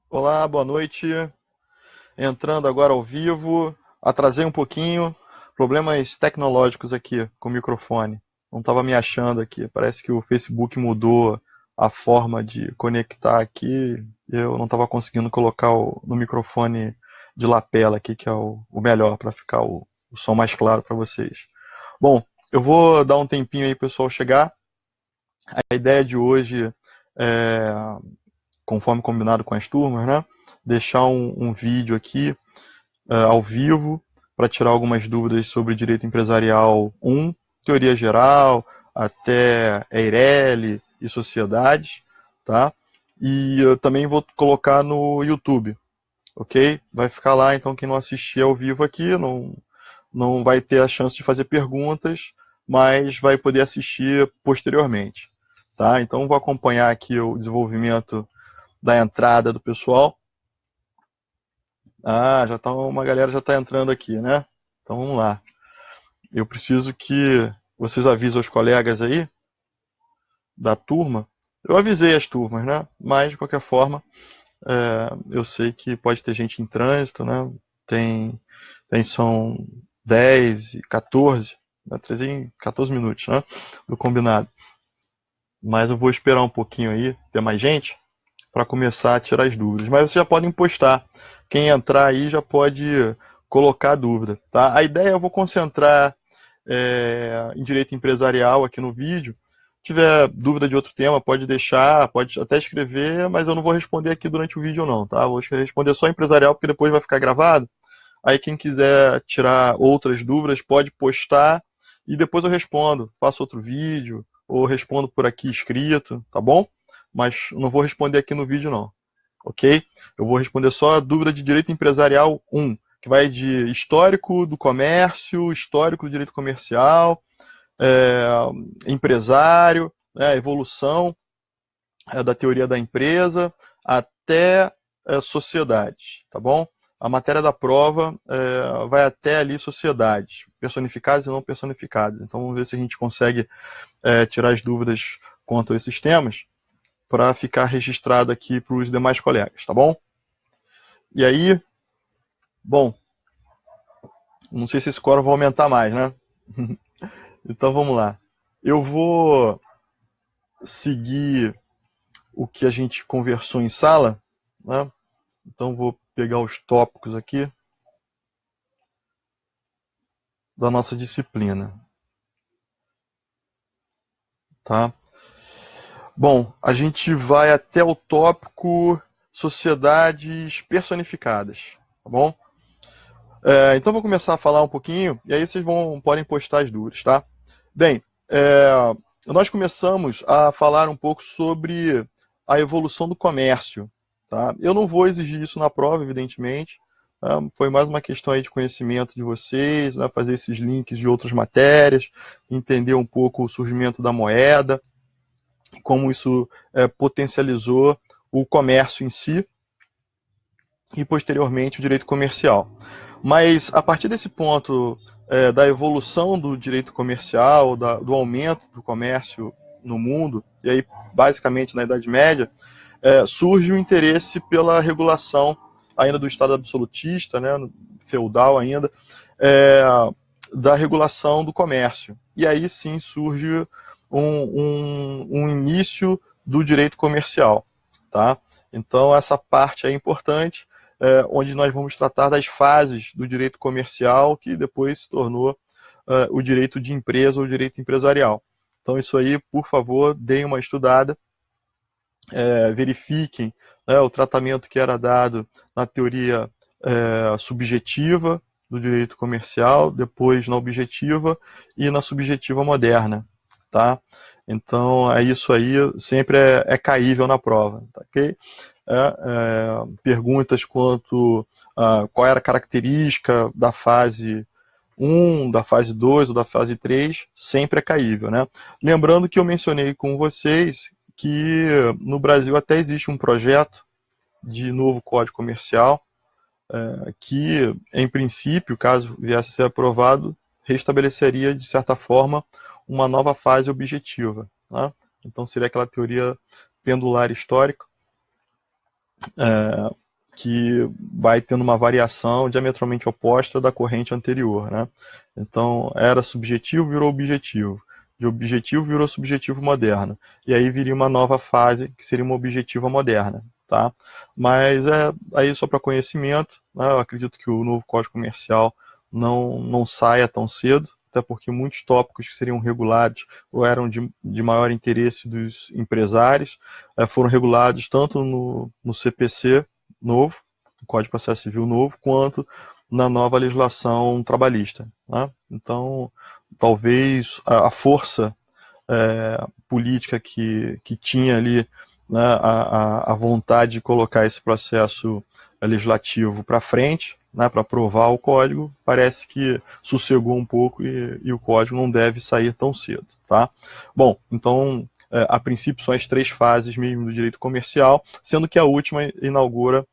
Olá, boa noite. Entrando agora ao vivo. Atrasei um pouquinho. Problemas tecnológicos aqui com o microfone. Não estava me achando aqui. Parece que o Facebook mudou a forma de conectar aqui. Eu não estava conseguindo colocar no microfone de lapela aqui, que é o melhor para ficar o som mais claro para vocês. Bom, eu vou dar um tempinho aí para o pessoal chegar. A ideia de hoje é, conforme combinado com as turmas, né? Deixar um vídeo aqui ao vivo para tirar algumas dúvidas sobre direito empresarial 1, teoria geral, até Eireli e sociedades, tá? E eu também vou colocar no YouTube, ok? Vai ficar lá, então quem não assistir ao vivo aqui não vai ter a chance de fazer perguntas, mas vai poder assistir posteriormente, tá? Então vou acompanhar aqui o desenvolvimento da entrada do pessoal. Ah, uma galera já está entrando aqui, né? Então vamos lá. Eu preciso que vocês avisem os colegas aí da turma. Eu avisei as turmas, né? Mas de qualquer forma, eu sei que pode ter gente em trânsito, né? Tem, são 10 e 14, né? 13 em 14 minutos, né? Do combinado. Mas eu vou esperar um pouquinho aí, ter mais gente, para começar a tirar as dúvidas. Mas vocês já podem postar. Quem entrar aí já pode colocar a dúvida. Tá? A ideia eu vou concentrar em direito empresarial aqui no vídeo. Se tiver dúvida de outro tema, pode deixar, pode até escrever, mas eu não vou responder aqui durante o vídeo não, tá? Vou responder só empresarial, porque depois vai ficar gravado. Aí quem quiser tirar outras dúvidas, pode postar e depois eu respondo. Faço outro vídeo ou respondo por aqui escrito, tá bom? Mas não vou responder aqui no vídeo não, ok? Eu vou responder só a dúvida de direito empresarial 1, que vai de histórico do comércio, histórico do direito comercial, é, empresário, evolução da teoria da empresa até sociedade, tá bom? A matéria da prova vai até ali sociedade, personificadas e não personificadas. Então vamos ver se a gente consegue tirar as dúvidas quanto a esses temas para ficar registrado aqui para os demais colegas, tá bom? E aí, bom, não sei se esse score vai aumentar mais, né? Então vamos lá. Eu vou seguir o que a gente conversou em sala, né? Então vou pegar os tópicos aqui da nossa disciplina, tá? Bom, a gente vai até o tópico sociedades personificadas, tá bom? Então vou começar a falar um pouquinho e aí vocês podem postar as dúvidas, tá? Bem, nós começamos a falar um pouco sobre a evolução do comércio, tá? Eu não vou exigir isso na prova, evidentemente. Tá? Foi mais uma questão aí de conhecimento de vocês, né? Fazer esses links de outras matérias, entender um pouco o surgimento da moeda, como isso potencializou o comércio em si e posteriormente o direito comercial. Mas a partir desse ponto da evolução do direito comercial, do aumento do comércio no mundo, e aí basicamente na Idade Média, surge o interesse pela regulação ainda do Estado absolutista, né, feudal ainda, é, da regulação do comércio. E aí sim surge um início do direito comercial. Tá? Então essa parte é importante, onde nós vamos tratar das fases do direito comercial, que depois se tornou o direito de empresa ou o direito empresarial. Então isso aí, por favor, deem uma estudada, verifiquem, né, o tratamento que era dado na teoria subjetiva do direito comercial, depois na objetiva e na subjetiva moderna, tá? Então, isso aí sempre é caível na prova, tá, ok? Perguntas quanto a qual era a característica da fase 1, da fase 2 ou da fase 3, sempre é caível, né? Lembrando que eu mencionei com vocês que no Brasil até existe um projeto de novo Código Comercial que, em princípio, caso viesse a ser aprovado, restabeleceria, de certa forma, uma nova fase objetiva. Né? Então seria aquela teoria pendular histórica, que vai tendo uma variação diametralmente oposta da corrente anterior, né? Então, era subjetivo, virou objetivo. De objetivo virou subjetivo moderno. E aí viria uma nova fase, que seria uma objetiva moderna. Tá? Mas aí só para conhecimento, né? Eu acredito que o novo Código Comercial não saia tão cedo, até porque muitos tópicos que seriam regulados ou eram de maior interesse dos empresários foram regulados tanto no CPC novo, no Código de Processo Civil novo, quanto na nova legislação trabalhista. Né? Então, talvez a força política que tinha ali, né, a vontade de colocar esse processo legislativo para frente, né, para aprovar o código, parece que sossegou um pouco e o código não deve sair tão cedo. Tá? Bom, então, a princípio são as 3 fases mesmo do direito comercial, sendo que a última inaugura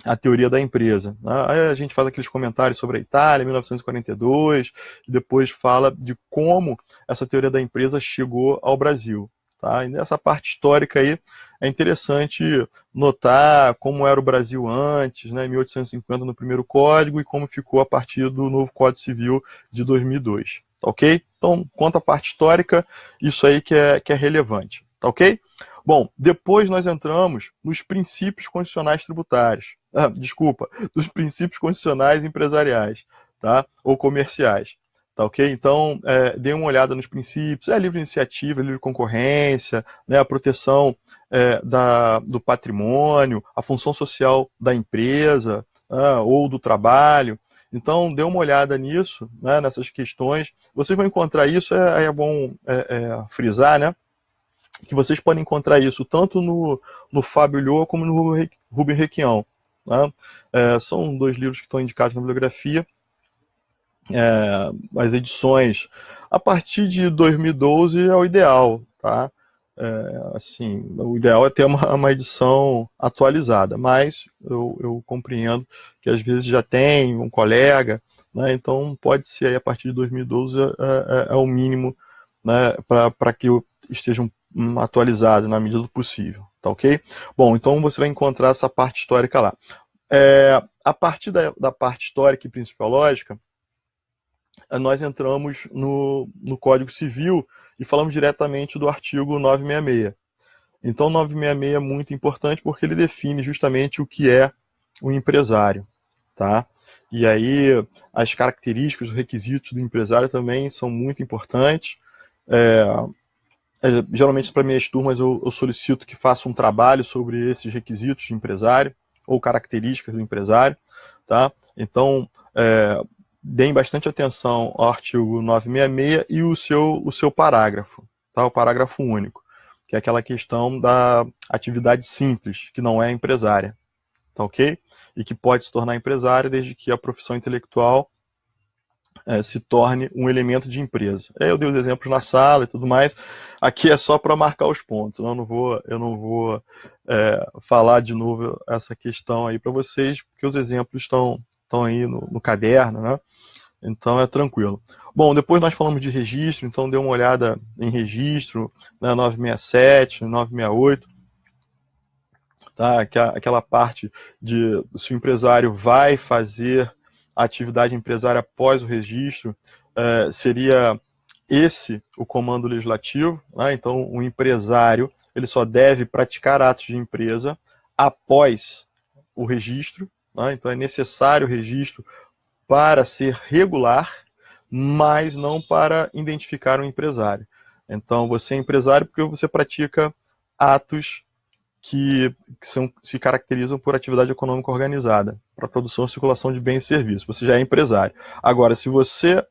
a teoria da empresa. Aí a gente faz aqueles comentários sobre a Itália, 1942, e depois fala de como essa teoria da empresa chegou ao Brasil. Tá? E nessa parte histórica aí é interessante notar como era o Brasil antes, né, em 1850 no primeiro código, e como ficou a partir do novo Código Civil de 2002. Tá ok? Então, quanto à parte histórica, isso aí que é relevante. Tá ok? Bom, depois nós entramos nos princípios constitucionais tributários. Desculpa, dos princípios constitucionais empresariais, tá? Ou comerciais. Tá ok? Então, dê uma olhada nos princípios, livre iniciativa, livre concorrência, né, a proteção do patrimônio, a função social da empresa ou do trabalho. Então, dê uma olhada nisso, né, nessas questões. Vocês vão encontrar isso, é bom frisar, né? Que vocês podem encontrar isso tanto no Fábio Lhoa como no Rubem Requião. Né? São 2 livros que estão indicados na bibliografia. As edições a partir de 2012 é o ideal, tá? Assim, o ideal é ter uma edição atualizada, mas eu compreendo que às vezes já tem um colega, né? Então pode ser aí a partir de 2012 é o mínimo, né, para que estejam atualizados na medida do possível, tá ok? Bom, então você vai encontrar essa parte histórica lá. A partir da parte histórica e principiológica, nós entramos no Código Civil e falamos diretamente do artigo 966. Então, 966 é muito importante porque ele define justamente o que é o empresário. Tá? E aí, as características, os requisitos do empresário também são muito importantes. Geralmente, para minhas turmas, eu solicito que faça um trabalho sobre esses requisitos de empresário ou características do empresário. Tá? Então, deem bastante atenção ao artigo 966 e o seu parágrafo, tá? O parágrafo único, que é aquela questão da atividade simples, que não é empresária, tá ok? E que pode se tornar empresária desde que a profissão intelectual se torne um elemento de empresa. Eu dei os exemplos na sala e tudo mais, aqui é só para marcar os pontos, eu não vou falar de novo essa questão aí para vocês, porque os exemplos estão aí no caderno, né? Então é tranquilo. Bom, depois nós falamos de registro, então dê uma olhada em registro, né, 967, 968, tá? Aquela parte de se o empresário vai fazer a atividade empresária após o registro, seria esse o comando legislativo, né? Então o empresário ele só deve praticar atos de empresa após o registro, né? Então é necessário o registro para ser regular, mas não para identificar um empresário. Então, você é empresário porque você pratica atos que se caracterizam por atividade econômica organizada, para produção e circulação de bens e serviços. Você já é empresário. Agora, se você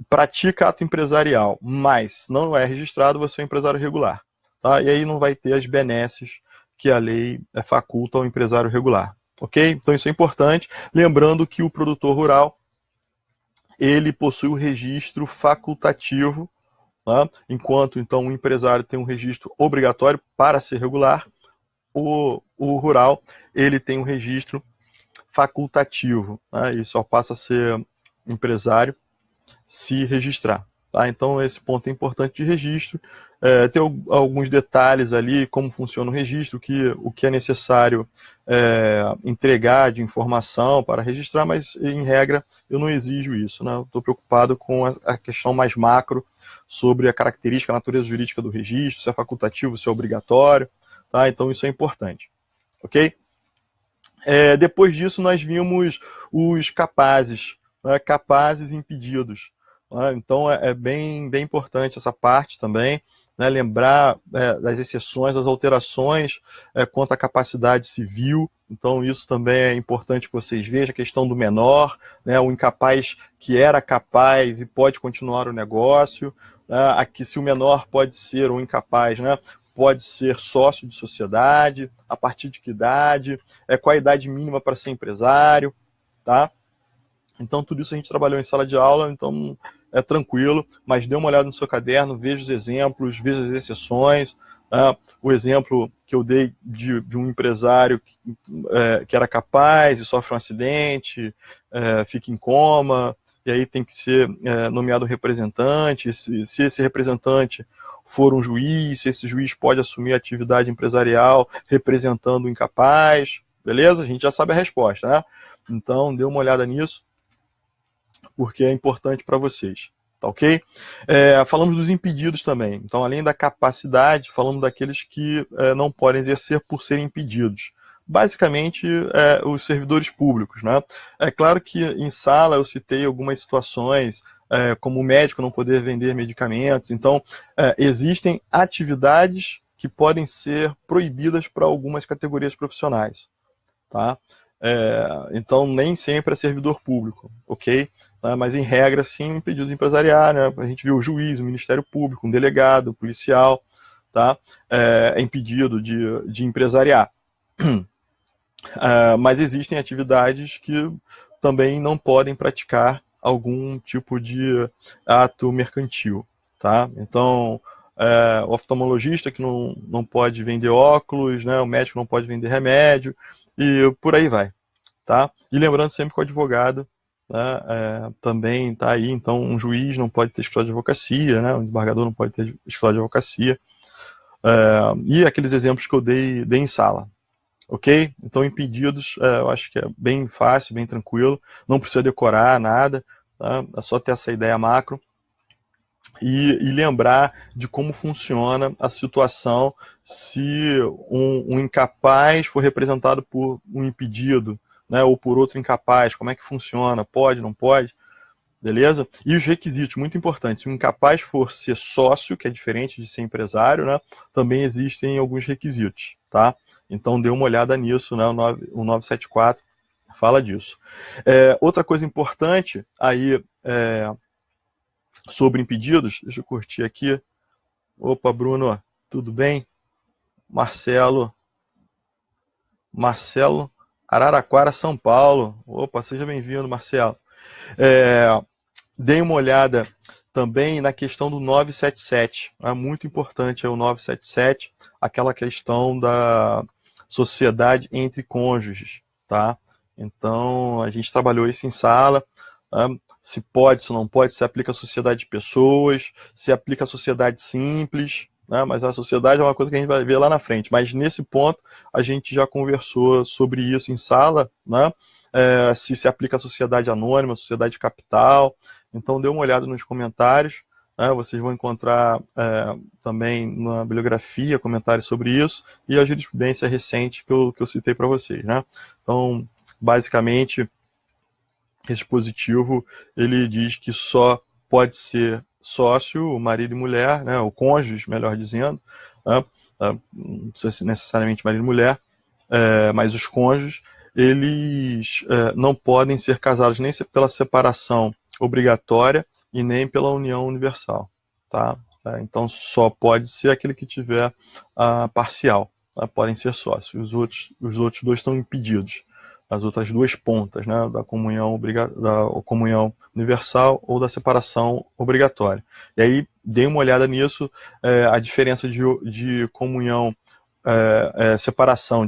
pratica ato empresarial, mas não é registrado, você é um empresário regular. Tá? E aí não vai ter as benesses que a lei faculta ao empresário regular. Ok? Então isso é importante. Lembrando que o produtor rural ele possui o registro facultativo, tá? Enquanto então o empresário tem um registro obrigatório para ser regular, o rural ele tem um registro facultativo, tá? E só passa a ser empresário se registrar. Tá? Então, esse ponto é importante de registro. Tem alguns detalhes ali, como funciona o registro, o que é necessário entregar de informação para registrar, mas, em regra, eu não exijo isso. Né? Estou preocupado com a questão mais macro sobre a característica, a natureza jurídica do registro, se é facultativo, se é obrigatório. Tá? Então, isso é importante. Ok? Depois disso, nós vimos os capazes, né? Capazes e impedidos. Né? Então, é bem importante essa parte também, né? Lembrar das exceções, das alterações quanto à capacidade civil. Então, isso também é importante que vocês vejam, a questão do menor, né? O incapaz que era capaz e pode continuar o negócio. Né? Aqui, se o menor pode ser um incapaz, né? Pode ser sócio de sociedade, a partir de que idade, qual a idade mínima para ser empresário, tá? Então, tudo isso a gente trabalhou em sala de aula, então é tranquilo, mas dê uma olhada no seu caderno, veja os exemplos, veja as exceções. O exemplo que eu dei de um empresário que era capaz e sofre um acidente, fica em coma, e aí tem que ser nomeado representante. Se esse representante for um juiz, se esse juiz pode assumir a atividade empresarial representando o incapaz, beleza? A gente já sabe a resposta, né? Então, dê uma olhada nisso, porque é importante para vocês, tá ok? Falamos dos impedidos também. Então, além da capacidade, falamos daqueles que não podem exercer por serem impedidos. Basicamente, os servidores públicos, né? É claro que em sala eu citei algumas situações, como o médico não poder vender medicamentos. Então, existem atividades que podem ser proibidas para algumas categorias profissionais, tá? Então, nem sempre é servidor público, ok? Mas, em regra, sim, impedido de empresariar, né? A gente viu o juiz, o Ministério Público, um delegado, o policial, tá? Impedido de empresariar. Mas existem atividades que também não podem praticar algum tipo de ato mercantil, tá? Então, o oftalmologista que não pode vender óculos, né? O médico não pode vender remédio, e por aí vai, tá? E lembrando sempre que o advogado, né, também está aí. Então, um juiz não pode ter escritório de advocacia, né? Um desembargador não pode ter escritório de advocacia, e aqueles exemplos que eu dei em sala, ok? Então, impedidos, eu acho que é bem fácil, bem tranquilo, não precisa decorar nada, tá? É só ter essa ideia macro e lembrar de como funciona a situação se um incapaz for representado por um impedido, né, ou por outro incapaz. Como é que funciona? Pode, não pode? Beleza? E os requisitos, muito importantes. Se o incapaz for ser sócio, que é diferente de ser empresário, né, também existem alguns requisitos, tá? Então, dê uma olhada nisso, né, o 974 fala disso. Outra coisa importante aí, sobre impedidos, deixa eu curtir aqui. Opa, Bruno, tudo bem? Marcelo, Araraquara, São Paulo. Opa, seja bem-vindo, Marcelo. Dei uma olhada também na questão do 977. É muito importante o 977, aquela questão da sociedade entre cônjuges, tá? Então, a gente trabalhou isso em sala. Se pode, se não pode, se aplica a sociedade de pessoas, se aplica a sociedade simples, né? Mas a sociedade é uma coisa que a gente vai ver lá na frente. Mas nesse ponto, a gente já conversou sobre isso em sala, né? Se aplica a sociedade anônima, a sociedade capital. Então, dê uma olhada nos comentários, né? Vocês vão encontrar também na bibliografia comentários sobre isso e a jurisprudência recente que eu citei para vocês, né? Então, basicamente, esse dispositivo ele diz que só pode ser sócio, marido e mulher, né? O cônjuge, melhor dizendo, né? Não precisa ser necessariamente marido e mulher, mas os cônjuges, eles não podem ser casados nem pela separação obrigatória e nem pela união universal, tá? Então só pode ser aquele que tiver parcial, tá? Podem ser sócios. Os outros dois estão impedidos. As outras duas pontas, né, da comunhão universal ou da separação obrigatória. E aí, dê uma olhada nisso, a diferença de comunhão, separação,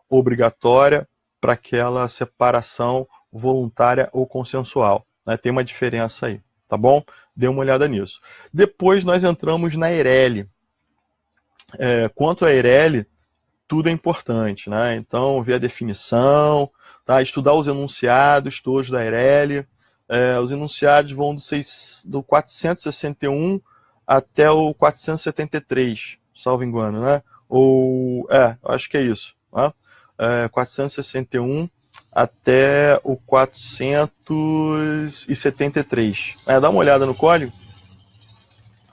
obrigatória para aquela separação voluntária ou consensual, né? Tem uma diferença aí, tá bom? Dê uma olhada nisso. Depois nós entramos na Eireli. Quanto à Eireli, tudo é importante, né? Então, ver a definição, tá? Estudar os enunciados todos da Eireli. Os enunciados vão do 461 até o 473, salvo engano, né? Acho que é isso. Tá? 461 até o 473. Dá uma olhada no código,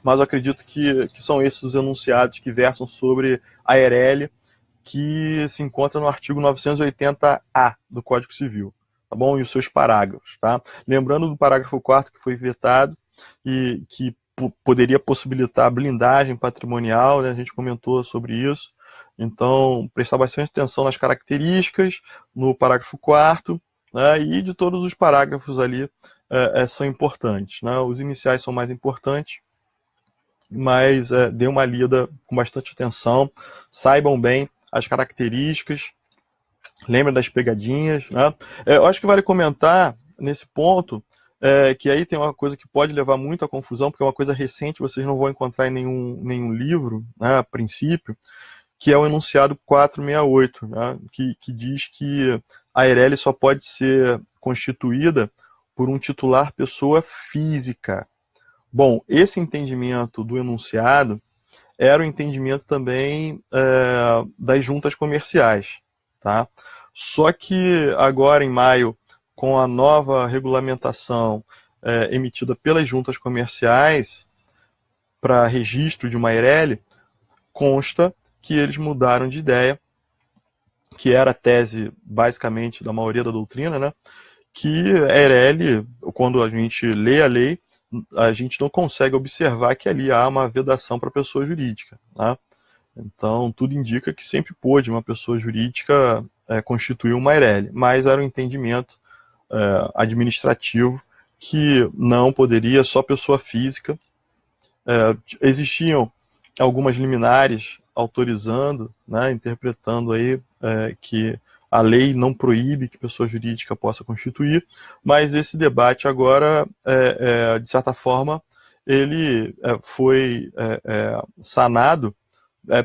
mas eu acredito que são esses os enunciados que versam sobre a Eireli, que se encontra no artigo 980-A do Código Civil, tá bom? E os seus parágrafos, tá? Lembrando do parágrafo 4º que foi vetado e que poderia possibilitar a blindagem patrimonial, né? A gente comentou sobre isso. Então, prestar bastante atenção nas características, no parágrafo 4º, né? E de todos os parágrafos ali são importantes, né? Os iniciais são mais importantes, mas dê uma lida com bastante atenção, saibam bem as características, lembrem das pegadinhas, né? Eu acho que vale comentar nesse ponto que aí tem uma coisa que pode levar muito à confusão, porque é uma coisa recente, vocês não vão encontrar em nenhum livro, né, a princípio, que é o enunciado 468, né, que diz que a Eireli só pode ser constituída por um titular pessoa física. Bom, esse entendimento do enunciado era o entendimento também das juntas comerciais, tá? Só que agora, em maio, com a nova regulamentação emitida pelas juntas comerciais para registro de uma Eireli, consta que eles mudaram de ideia, que era a tese, basicamente, da maioria da doutrina, né? Que a Eireli, quando a gente lê a lei, a gente não consegue observar que ali há uma vedação para a pessoa jurídica, tá? Então, tudo indica que sempre pôde uma pessoa jurídica constituir uma Eireli, mas era um entendimento administrativo que não poderia só pessoa física. Existiam algumas liminares autorizando, né, interpretando aí que a lei não proíbe que pessoa jurídica possa constituir, mas esse debate agora, de certa forma, ele foi sanado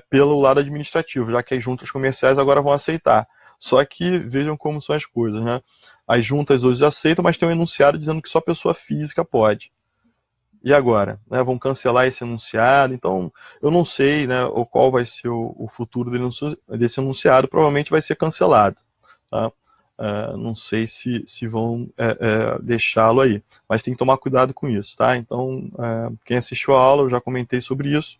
pelo lado administrativo, já que as juntas comerciais agora vão aceitar. Só que vejam como são as coisas, né? As juntas hoje aceitam, mas tem um enunciado dizendo que só pessoa física pode. E agora? Né, vão cancelar esse enunciado? Então, eu não sei, né, qual vai ser o futuro desse enunciado, provavelmente vai ser cancelado. Tá? Não sei se vão deixá-lo aí, mas tem que tomar cuidado com isso. Tá? Então, quem assistiu a aula, eu já comentei sobre isso,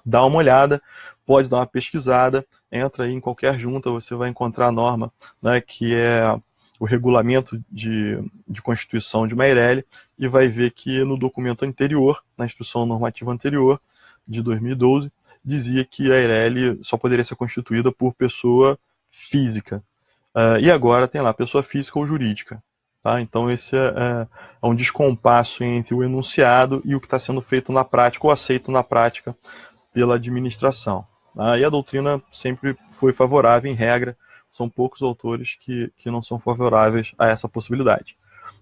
dá uma olhada, pode dar uma pesquisada, entra aí em qualquer junta, você vai encontrar a norma, né, que é o regulamento de constituição de uma Eireli, e vai ver que no documento anterior, na instrução normativa anterior, de 2012, dizia que a Eireli só poderia ser constituída por pessoa física. E agora tem lá, pessoa física ou jurídica. Tá? Então esse é um descompasso entre o enunciado e o que está sendo feito na prática, ou aceito na prática pela administração. E a doutrina sempre foi favorável, em regra, são poucos autores que não são favoráveis a essa possibilidade.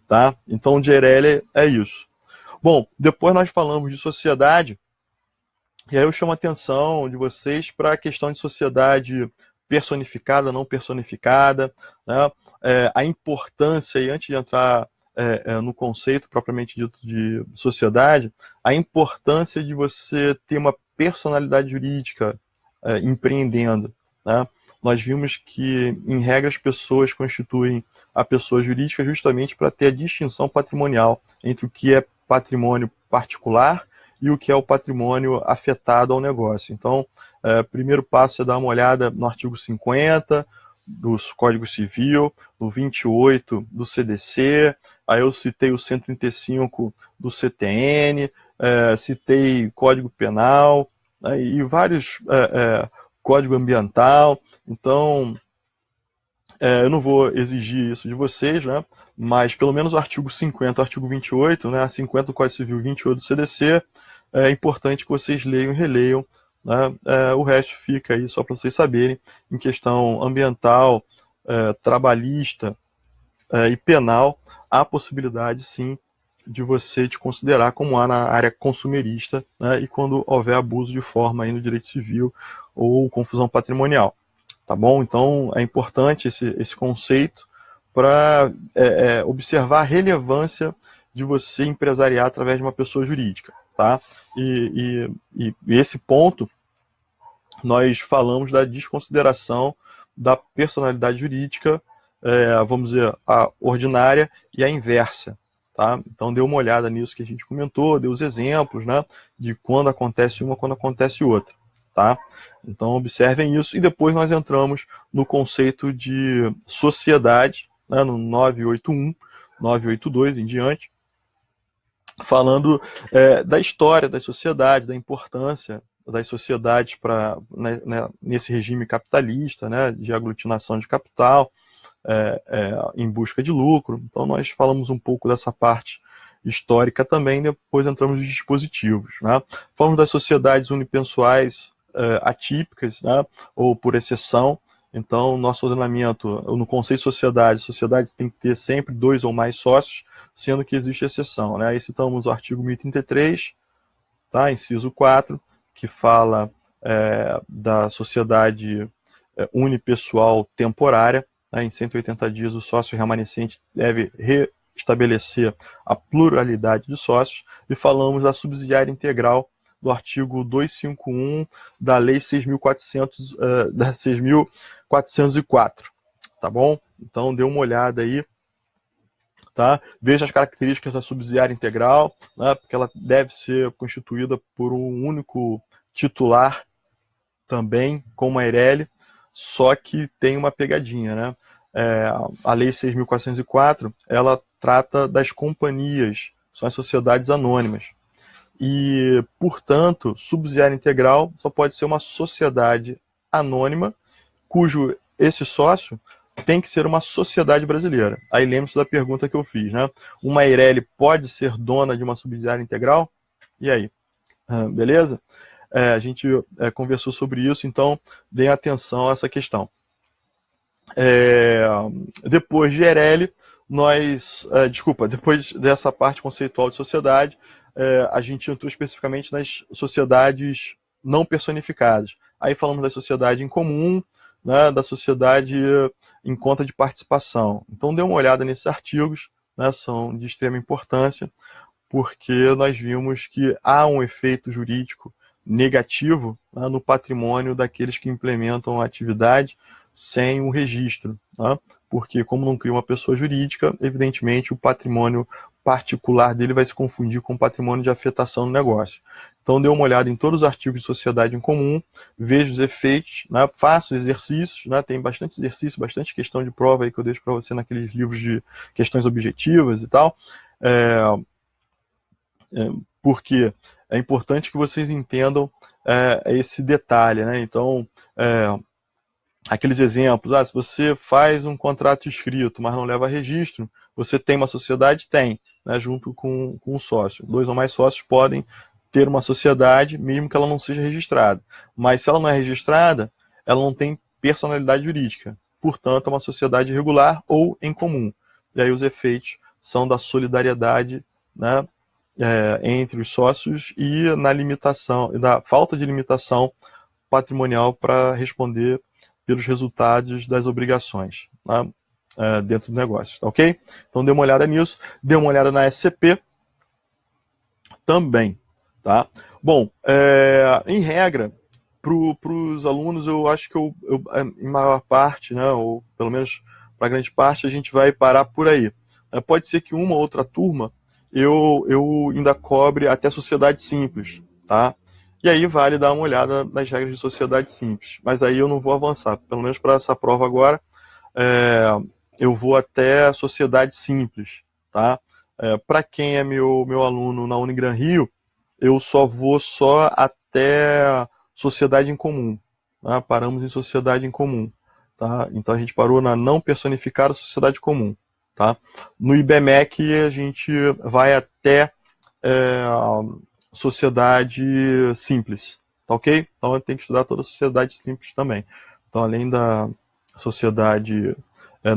Tá? Então, de Eireli é isso. Bom, depois nós falamos de sociedade, e aí eu chamo a atenção de vocês para a questão de sociedade personificada, não personificada, né? A importância, e antes de entrar no conceito propriamente dito de sociedade, a importância de você ter uma personalidade jurídica empreendendo, né? Nós vimos que, em regra, as pessoas constituem a pessoa jurídica justamente para ter a distinção patrimonial entre o que é patrimônio particular e o que é o patrimônio afetado ao negócio. Então, o primeiro passo é dar uma olhada no artigo 50 do Código Civil, no 28 do CDC, aí eu citei o 135 do CTN, citei Código Penal, e vários Código Ambiental. Então, eu não vou exigir isso de vocês, né? Mas pelo menos o artigo 50, o artigo 28, né? 50 do Código Civil, 28 do CDC, é importante que vocês leiam e releiam. Né? O resto fica aí só para vocês saberem. Em questão ambiental, trabalhista e penal, há possibilidade sim de você te considerar como há na área consumerista, né, e quando houver abuso de forma aí no direito civil ou confusão patrimonial. Tá bom? Então é importante esse conceito para observar a relevância de você empresariar através de uma pessoa jurídica. Tá? E esse ponto nós falamos da desconsideração da personalidade jurídica, vamos dizer, a ordinária e a inversa. Tá? Então dê uma olhada nisso que a gente comentou, dê os exemplos, né, de quando acontece uma, quando acontece outra. Tá? Então observem isso e depois nós entramos no conceito de sociedade, né, no 981, 982 em diante, falando da história da sociedade, da importância das sociedades nesse regime capitalista, né, de aglutinação de capital, em busca de lucro. Então nós falamos um pouco dessa parte histórica também, depois entramos nos dispositivos. Né? Falamos das sociedades unipessoais atípicas, né, ou por exceção. Então, nosso ordenamento, no conceito de sociedade tem que ter sempre 2 ou mais sócios, sendo que existe exceção. Né? Aí citamos o artigo 1033, tá? Inciso 4, que fala da sociedade unipessoal temporária. Né? Em 180 dias, o sócio remanescente deve restabelecer a pluralidade de sócios. E falamos da subsidiária integral do artigo 251 da Lei 6.404. Tá bom? Então, dê uma olhada aí. Tá? Veja as características da subsidiária integral, né, porque ela deve ser constituída por um único titular também, como a Eireli, só que tem uma pegadinha. Né? A Lei 6.404, ela trata das companhias, são as sociedades anônimas. E, portanto, subsidiária integral só pode ser uma sociedade anônima, cujo esse sócio tem que ser uma sociedade brasileira. Aí lembre-se da pergunta que eu fiz, né? Uma Eireli pode ser dona de uma subsidiária integral? E aí? Beleza? A gente conversou sobre isso, então deem atenção a essa questão. Depois de Eireli, depois dessa parte conceitual de sociedade, a gente entrou especificamente nas sociedades não personificadas. Aí falamos da sociedade em comum, né, da sociedade em conta de participação. Então dê uma olhada nesses artigos, né, são de extrema importância, porque nós vimos que há um efeito jurídico negativo, né, no patrimônio daqueles que implementam a atividade sem o registro. Né? Porque, como não cria uma pessoa jurídica, evidentemente o patrimônio particular dele vai se confundir com o patrimônio de afetação do negócio. Então, dê uma olhada em todos os artigos de sociedade em comum, veja os efeitos, né? Faça exercícios, né? Tem bastante exercício, bastante questão de prova aí que eu deixo para você naqueles livros de questões objetivas e tal. Porque é importante que vocês entendam esse detalhe. Né? Então, aqueles exemplos, se você faz um contrato escrito, mas não leva registro, você tem uma sociedade? Tem, né, junto com um sócio. 2 ou mais sócios podem ter uma sociedade, mesmo que ela não seja registrada. Mas se ela não é registrada, ela não tem personalidade jurídica. Portanto, é uma sociedade irregular ou em comum. E aí os efeitos são da solidariedade, né, entre os sócios e na limitação, da falta de limitação patrimonial para responder pelos resultados das obrigações, né, dentro do negócio, ok? Então dê uma olhada nisso, dê uma olhada na SCP também, tá? Bom, em regra, para os alunos, eu acho que em maior parte, né, ou pelo menos para grande parte, a gente vai parar por aí. Pode ser que uma ou outra turma eu ainda cobre até sociedade simples, tá? E aí vale dar uma olhada nas regras de sociedade simples. Mas aí eu não vou avançar. Pelo menos para essa prova agora, eu vou até a sociedade simples, tá? Para quem é meu aluno na Unigran Rio, eu vou até sociedade em comum. Tá? Paramos em sociedade em comum. Tá? Então a gente parou na não personificada sociedade comum. Tá? No IBMEC a gente vai até sociedade simples, tá ok? Então tem que estudar toda a sociedade simples também. Então além da sociedade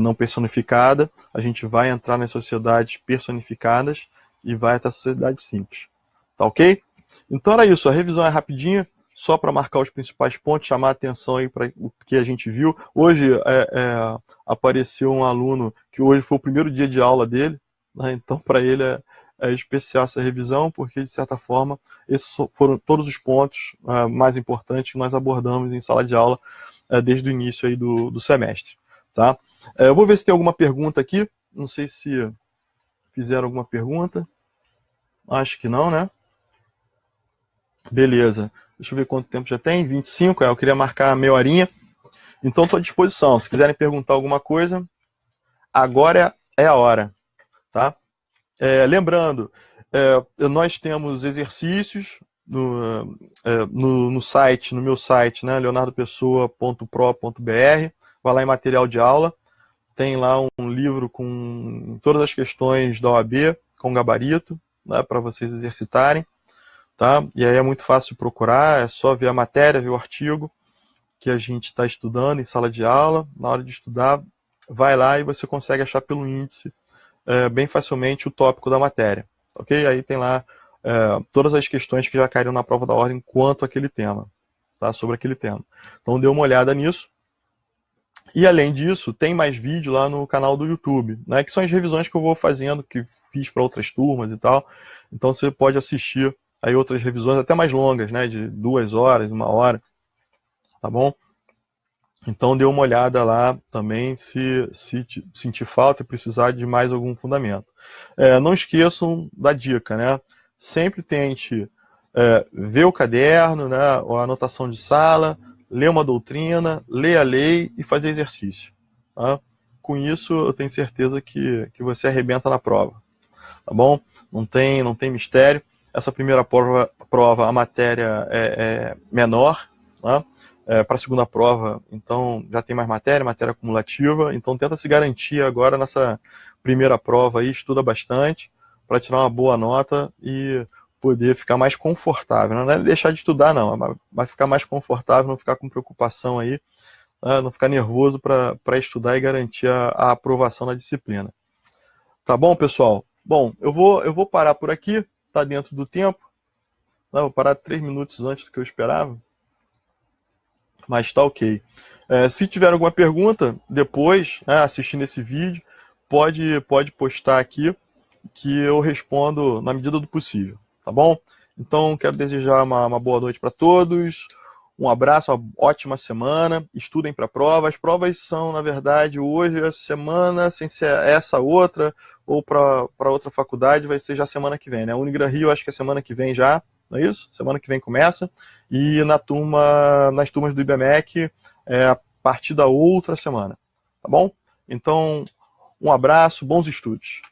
não personificada, a gente vai entrar nas sociedades personificadas e vai até a sociedade simples. Tá ok? Então era isso, a revisão é rapidinha, só para marcar os principais pontos, chamar a atenção aí para o que a gente viu. Hoje apareceu um aluno que hoje foi o primeiro dia de aula dele, né? Então para ele é especial essa revisão, porque de certa forma esses foram todos os pontos mais importantes que nós abordamos em sala de aula desde o início aí do semestre. Tá? Eu vou ver se tem alguma pergunta aqui, não sei se fizeram alguma pergunta, acho que não, né? Beleza, deixa eu ver quanto tempo já tem, 25, eu queria marcar meia horinha, então estou à disposição, se quiserem perguntar alguma coisa, agora é a hora, tá? Lembrando, nós temos exercícios no site, no meu site, né, leonardopessoa.pro.br, vai lá em material de aula, tem lá um livro com todas as questões da OAB, com gabarito, né, para vocês exercitarem. Tá? E aí é muito fácil procurar, é só ver a matéria, ver o artigo que a gente está estudando em sala de aula. Na hora de estudar, vai lá e você consegue achar pelo índice bem facilmente o tópico da matéria. Ok? Aí tem lá todas as questões que já caíram na prova da ordem quanto àquele tema, tá? Sobre aquele tema. Então dê uma olhada nisso. E além disso, tem mais vídeo lá no canal do YouTube, né? Que são as revisões que eu vou fazendo, que fiz para outras turmas e tal. Então você pode assistir aí outras revisões até mais longas, né, de 2 horas, 1 hora, tá bom? Então dê uma olhada lá também se sentir falta e precisar de mais algum fundamento. Não esqueçam da dica, né? Sempre tente ver o caderno, né, a anotação de sala, ler uma doutrina, ler a lei e fazer exercício. Tá? Com isso, eu tenho certeza que você arrebenta na prova. Tá bom? Não tem mistério. Essa primeira prova a matéria é menor, né? Para a segunda prova, então já tem mais matéria acumulativa, então tenta se garantir agora nessa primeira prova aí, estuda bastante para tirar uma boa nota e poder ficar mais confortável. Não é deixar de estudar não, mas ficar mais confortável, não ficar com preocupação aí, não ficar nervoso para estudar e garantir a aprovação na disciplina. Tá bom, pessoal? Bom, eu vou parar por aqui, tá dentro do tempo. Vou parar 3 minutos antes do que eu esperava. Mas tá ok. Se tiver alguma pergunta depois, assistindo esse vídeo, pode postar aqui que eu respondo na medida do possível. Tá bom? Então, quero desejar uma boa noite para todos. Um abraço, uma ótima semana. Estudem para a prova. As provas são, na verdade, hoje, essa semana, sem ser essa outra, ou para outra faculdade, vai ser já semana que vem. Né? A Unigran Rio, acho que é semana que vem já, não é isso? Semana que vem começa. E nas turmas do IBMEC, a partir da outra semana. Tá bom? Então, um abraço, bons estudos.